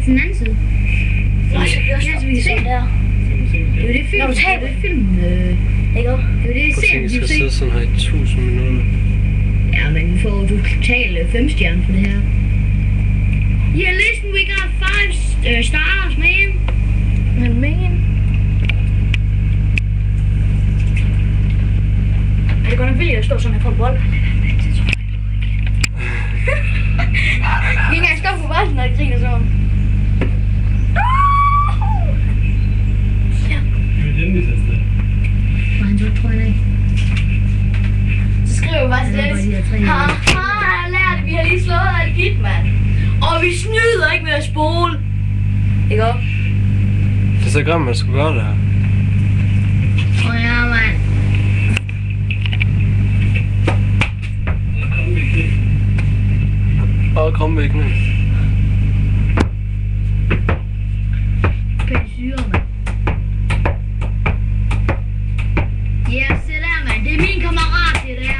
til den anden side. Nå, så bliver Ja, så vi kan se. sådan der. Det er jo det film. Når du taber. Det er film. Ikke også? Det er jo det, Prøv at serien, tænke, de jeg vil skal se. sidde sådan her i 1000 minutter. Ja, men vi får totalt 5 stjerner for det her. Yeah, listen, we got 5 stars, man. Men. Er det godt nok vildt at stå sådan her på en bold? Vi kan ikke engang stå på bolden, når jeg griner sådan. Var han så trøjen af? Så skriver vi bare til Ja, Dennis. bare de her tre. Haha, jeg lærte, vi har lige slået alt gitt, mand. Og vi snyder ikke med at spole. Ikke også? Det er så grimt, man skulle gøre det her. Ja, mand. Og kom væk nu. Kan I syre, mand? Ja, se der, mand. Det er min kammerat, det der.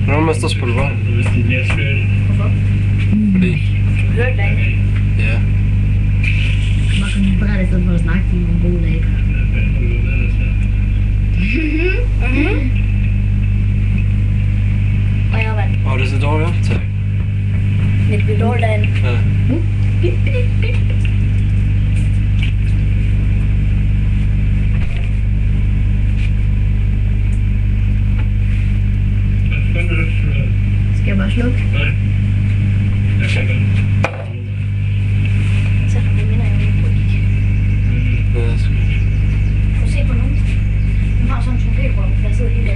Hvornår man står og spille bold? Hvorfor? Fordi, Du hørte det ikke? ja. Bare kan vi berette i stedet for at snakke om nogle gode dage. Og jeg vandt. Og det er så dårligt optag. Mit blev dårligt derinde. Ja. Bip, bip, bip. Skal jeg bare slukke? Så det minder jeg jo på ikke. Ja, Prøv at se på nogen. Nu har sådan en trompet, hvor der sidder hele